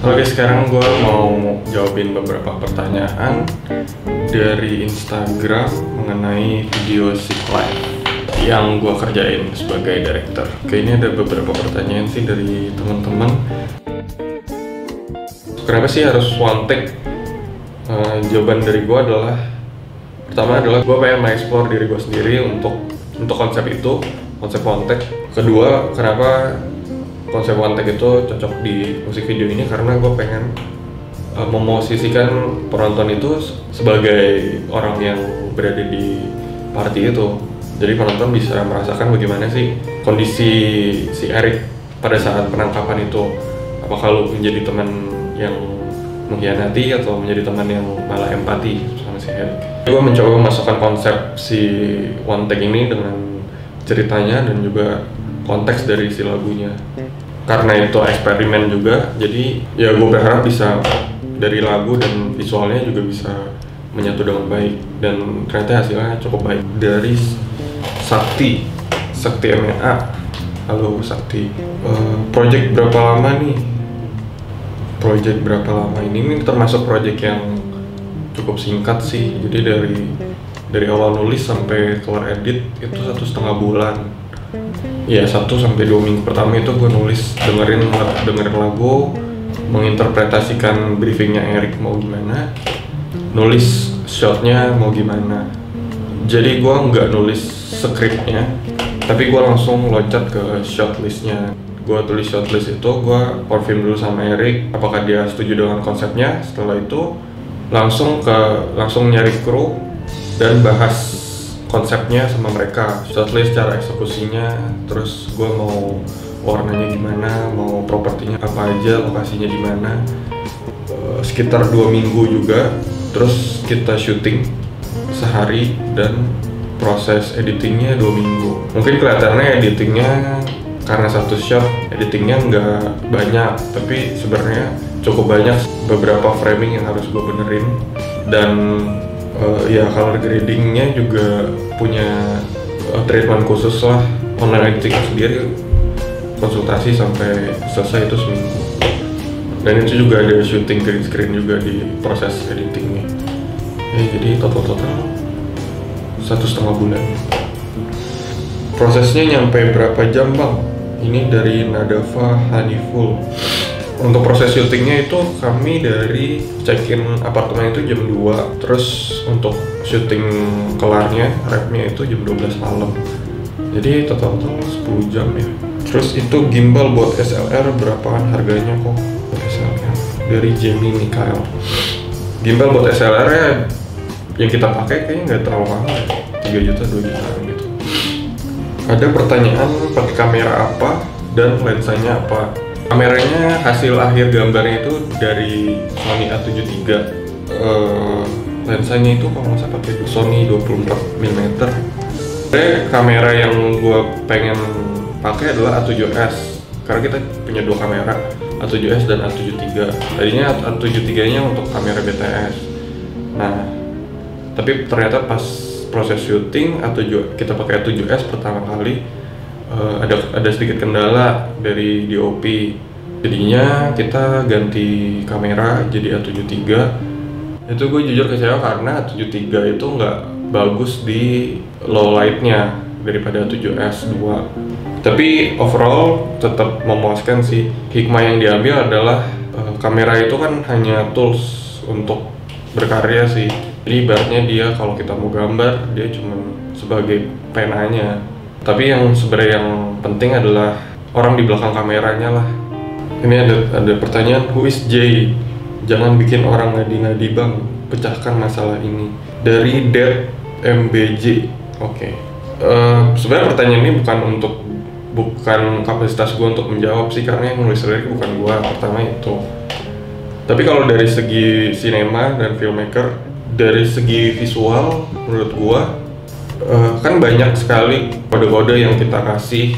Oke, sekarang gue mau jawabin beberapa pertanyaan dari Instagram mengenai video Seek Live yang gue kerjain sebagai director. Oke, ini ada beberapa pertanyaan sih dari teman-teman. Kenapa sih harus one take? Jawaban dari gue adalah, pertama adalah gue pengen mengeksplor diri gue sendiri untuk konsep itu, konsep one take. Kedua, kenapa konsep one take itu cocok di musik video ini, karena gue pengen memosisikan penonton itu sebagai orang yang berada di party itu. Jadi penonton bisa merasakan bagaimana sih kondisi si Eric pada saat penangkapan itu. Apakah lu menjadi teman yang mengkhianati atau menjadi teman yang malah empati sama si Eric. Gue mencoba memasukkan konsep si one take ini dengan ceritanya dan juga konteks dari si lagunya. Karena itu eksperimen juga, jadi ya gue berharap bisa dari lagu dan visualnya juga bisa menyatu dengan baik, dan ternyata hasilnya cukup baik. Dari Sakti MEA. Halo Sakti, project berapa lama nih? Project berapa lama ini termasuk project yang cukup singkat sih, jadi dari awal nulis sampai keluar edit itu 1,5 bulan. Ya, 1 sampai 2 minggu pertama itu gue nulis, dengerin lagu, menginterpretasikan briefingnya Eric mau gimana, nulis shotnya mau gimana. Jadi gue nggak nulis skripnya, tapi gue langsung loncat ke shot listnya. Gue tulis shot list itu, gue confirm dulu sama Eric apakah dia setuju dengan konsepnya. Setelah itu langsung nyari kru dan bahas konsepnya sama mereka, shortlist cara eksekusinya, terus gue mau warnanya gimana, mau propertinya apa aja, lokasinya di mana. Sekitar 2 minggu juga, terus kita syuting sehari dan proses editingnya 2 minggu. Mungkin kelihatannya editingnya karena satu shot editingnya nggak banyak, tapi sebenarnya cukup banyak beberapa framing yang harus gue benerin. Dan ya color gradingnya juga punya treatment khusus lah. Online editing sendiri konsultasi sampai selesai itu seminggu, dan itu juga ada syuting green screen juga di proses editingnya. Jadi total 1,5 bulan. Prosesnya nyampe berapa jam bang? Ini dari Nadava Haniful. Untuk proses syutingnya itu kami dari check-in apartemen itu jam 2, terus untuk syuting kelarnya, rapnya itu jam 12 malam. Jadi total 10 jam ya. Terus itu gimbal buat SLR berapaan harganya kok? SLR dari Jamie Mikael. Gimbal buat SLR ya yang kita pakai kayaknya nggak terlalu mahal, 3 juta 2 juta gitu. Ada pertanyaan, pakai kamera apa dan lensanya apa? Kameranya hasil akhir gambarnya itu dari Sony A73. Lensanya itu kalau nggak salah pakai Sony 24mm. Kamera yang gue pengen pakai adalah A7S, karena kita punya 2 kamera, A7S dan A73. Tadinya A73-nya untuk kamera BTS. Nah, tapi ternyata pas proses syuting kita pakai A7S pertama kali, ada sedikit kendala dari DOP, jadinya kita ganti kamera jadi A73. Itu gue jujur kecewa karena A73 itu nggak bagus di low lightnya daripada A7S 2. Tapi overall tetap memuaskan sih. Hikmah yang diambil adalah kamera itu kan hanya tools untuk berkarya sih. Jadi ibaratnya dia kalau kita mau gambar, dia cuma sebagai penanya. Tapi yang sebenarnya yang penting adalah orang di belakang kameranya lah. Ini ada pertanyaan, who is Jay? Jangan bikin orang ngadi-ngadi bang, pecahkan masalah ini. Dari Dead MBJ. Oke. Sebenarnya pertanyaan ini bukan kapasitas gue untuk menjawab sih, karena yang nulis lirik bukan gue, pertama itu. Tapi kalau dari segi sinema dan filmmaker, dari segi visual menurut gue kan banyak sekali kode-kode yang kita kasih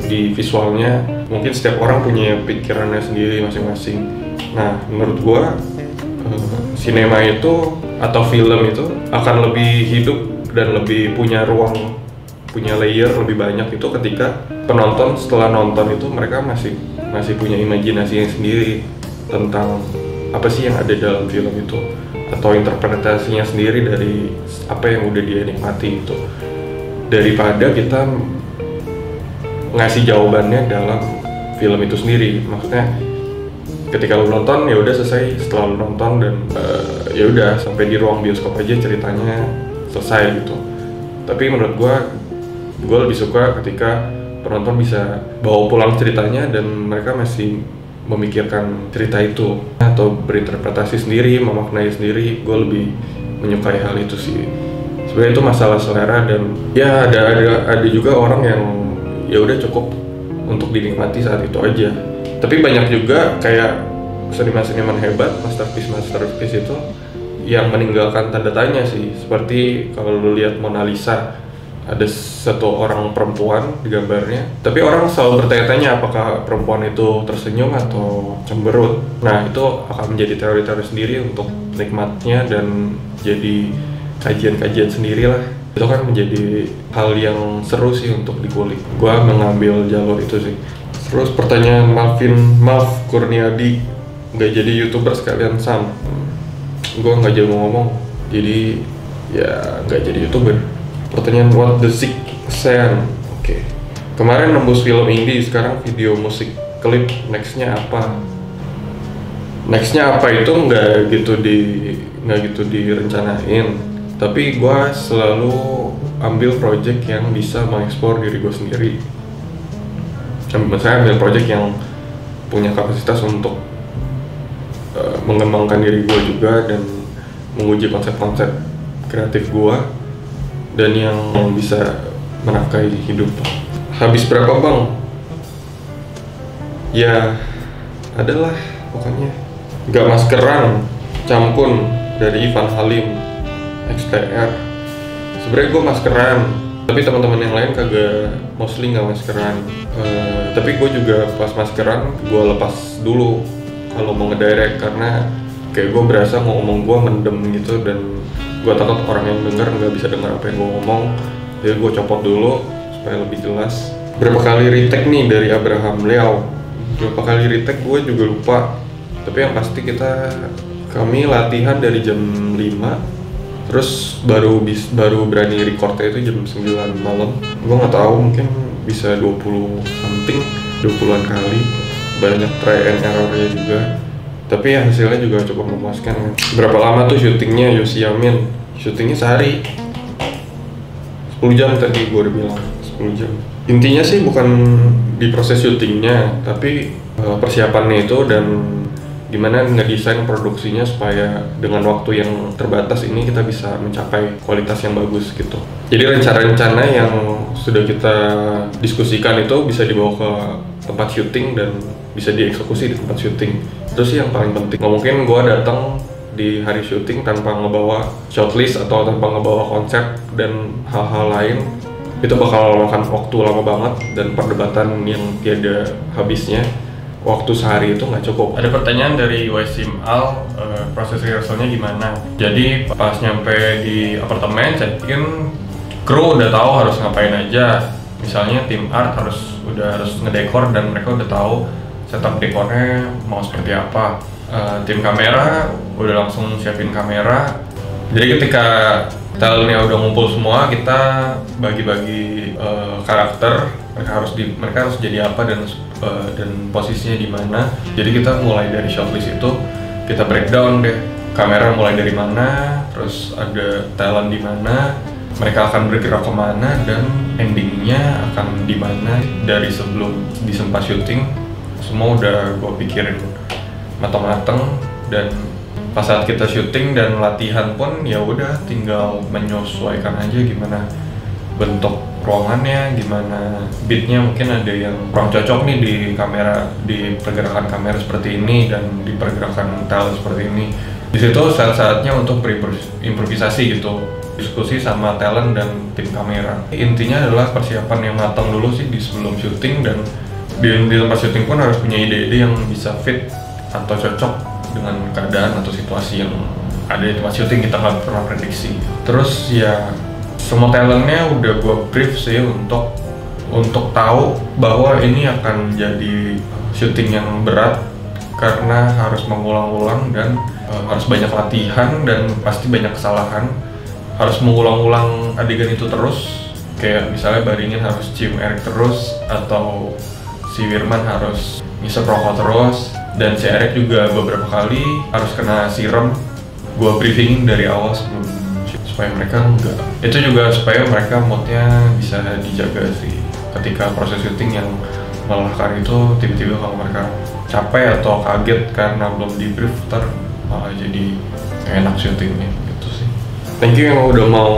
di visualnya. Mungkin setiap orang punya pikirannya sendiri masing-masing. Nah, menurut gua sinema itu atau film itu akan lebih hidup dan lebih punya ruang, punya layer lebih banyak itu ketika penonton setelah nonton itu mereka masih punya imajinasinya sendiri. tentang apa sih yang ada dalam film itu, atau interpretasinya sendiri dari apa yang udah dia nikmati itu, daripada kita ngasih jawabannya dalam film itu sendiri. Maksudnya ketika lu nonton ya udah selesai, setelah lu nonton dan ya udah sampai di ruang bioskop aja ceritanya selesai gitu. Tapi menurut gue lebih suka ketika penonton bisa bawa pulang ceritanya dan mereka masih memikirkan cerita itu atau berinterpretasi sendiri, memaknai sendiri. Gue lebih menyukai hal itu sih. Sebenarnya itu masalah selera, dan ya ada juga orang yang ya udah cukup untuk dinikmati saat itu aja. Tapi banyak juga kayak seniman-seniman hebat, masterpiece itu yang meninggalkan tanda tanya sih. Seperti kalau lu lihat Mona Lisa, ada satu orang perempuan di gambarnya, tapi orang selalu bertanya-tanya apakah perempuan itu tersenyum atau cemberut. Nah, itu akan menjadi teori-teori sendiri untuk nikmatnya dan jadi kajian-kajian sendiri lah. Itu kan menjadi hal yang seru sih untuk dikulik. Gua mengambil jalur itu sih. Terus pertanyaan Maaf Kurniadi, nggak jadi YouTuber sekalian Sam. Gua nggak jago ngomong, jadi ya nggak jadi YouTuber. Pertanyaan What the Sick Sen. Oke. Kemarin nembus film indie, sekarang video musik klip. Nextnya apa? Nextnya apa itu nggak gitu direncanain. Tapi gue selalu ambil project yang bisa mengeksplor diri gue sendiri. Saya ambil project yang punya kapasitas untuk mengembangkan diri gue juga dan menguji konsep-konsep kreatif gue, dan yang bisa menafkahi hidup. Habis berapa bang? Ya adalah pokoknya. Gak maskeran, campun dari Ivan Halim XTR. Sebenarnya gue maskeran, tapi teman-teman yang lain kagak, mostly nggak maskeran. Tapi gue juga pas maskeran gue lepas dulu kalau mau ngedirect, karena kayak gue berasa mau ngomong gue mendem gitu, dan gue takut orang yang denger nggak bisa dengar apa yang gue ngomong. Jadi gue copot dulu supaya lebih jelas. Berapa kali retake nih dari Abraham Leo? Berapa kali retake gue juga lupa. Tapi yang pasti kami latihan dari jam 5, terus baru berani recordnya itu jam 9 malam. Gue nggak tahu, mungkin bisa 20 something, 20-an kali. Banyak try and errornya juga. Tapi ya hasilnya juga cukup memuaskan. Berapa lama tuh syutingnya Yosi Yamin? Syutingnya sehari, 10 jam tadi gue udah bilang, 10 jam. Intinya sih bukan di proses syutingnya, tapi persiapannya itu dan gimana ngedesain produksinya supaya dengan waktu yang terbatas ini kita bisa mencapai kualitas yang bagus gitu. Jadi rencana-rencana yang sudah kita diskusikan itu bisa dibawa ke tempat syuting dan bisa dieksekusi di tempat syuting. Itu sih yang paling penting. Nggak mungkin gue datang di hari syuting tanpa ngebawa shortlist atau tanpa ngebawa konsep dan hal-hal lain. Itu bakal makan waktu lama banget dan perdebatan yang tiada habisnya. Waktu sehari itu nggak cukup. Ada pertanyaan dari Waisim Al, proses rehearsalnya gimana? Jadi pas nyampe di apartemen, saya pikir kru udah tahu harus ngapain aja. Misalnya tim art harus ngedekor dan mereka udah tahu setup dekornya mau seperti apa. Tim kamera udah langsung siapin kamera. Jadi ketika talentnya udah ngumpul semua, kita bagi-bagi karakter. Mereka harus jadi apa dan posisinya di mana. Jadi kita mulai dari shortlist itu, kita breakdown deh kamera mulai dari mana, terus ada talent di mana, mereka akan bergerak kemana, dan endingnya akan di mana. Dari sebelum disempat syuting semua udah gue pikirin matang-matang, dan pas saat kita syuting dan latihan pun ya udah tinggal menyesuaikan aja gimana bentuk ruangannya, gimana beatnya. Mungkin ada yang kurang cocok nih di kamera, di pergerakan kamera seperti ini dan di pergerakan talent seperti ini. Di situ saat-saatnya untuk berimprovisasi gitu, diskusi sama talent dan tim kamera. Intinya adalah persiapan yang matang dulu sih di sebelum syuting, dan di tempat syuting pun harus punya ide-ide yang bisa fit atau cocok dengan keadaan atau situasi yang ada di tempat syuting. Kita nggak pernah prediksi. Terus ya semua talentnya udah gue brief sih untuk tahu bahwa ini akan jadi syuting yang berat karena harus mengulang-ulang dan harus banyak latihan dan pasti banyak kesalahan. Harus mengulang-ulang adegan itu terus, kayak misalnya Baringin harus cium Erik terus, atau si Wirman harus ngisep rokok terus, dan si Erik juga beberapa kali harus kena siram. Gua briefingin dari awal sebelum supaya mereka enggak, itu juga supaya mereka moodnya bisa dijaga sih ketika proses syuting yang melelahkan itu. Tiba-tiba kalau mereka capek atau kaget karena belum di brief, ntar malah jadi enak syutingnya gitu sih. Thank you yang udah mau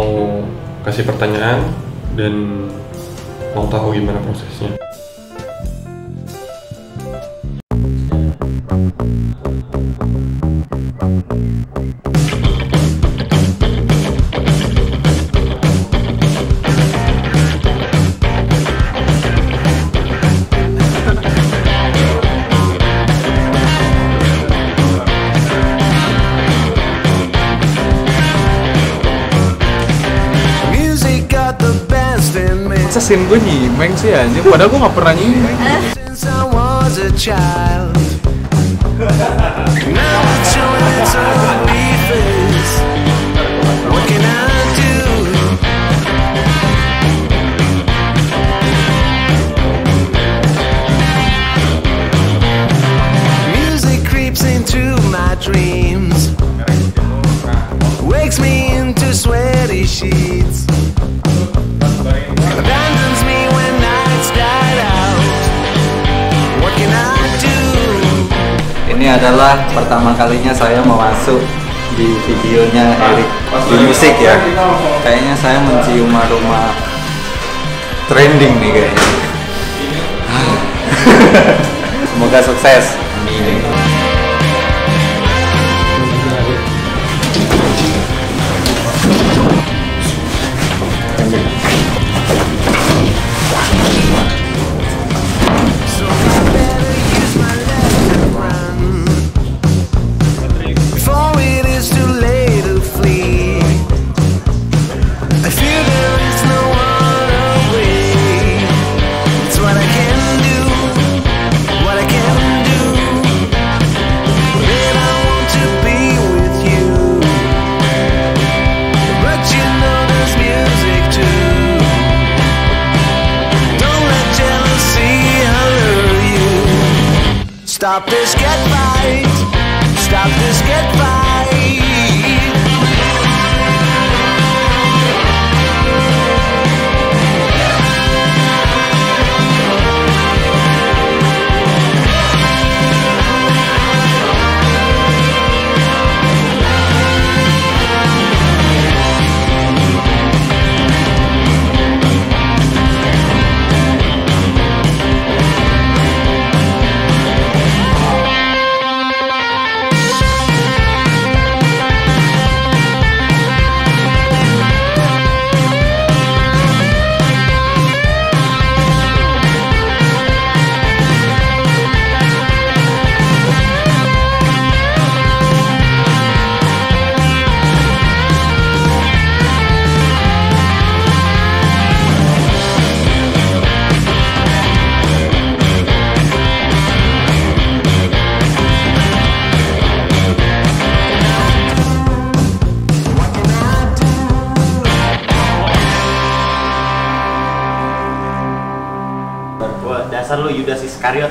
kasih pertanyaan dan mau tahu gimana prosesnya. Masa scene gue nyimeng sih anjing, padahal gue gak pernah nyimeng. Music creeps into my dreams, wakes me into sweaty sheets, abandons me when nights died out. What can I do? Ini adalah pertama kalinya saya mau masuk di videonya Erik di musik ya. Kayaknya saya mencium aroma trending nih kayaknya. Semoga sukses. Amin. Stop this, get right. Stop this, get right. Dasar lu Yudas Iskariot.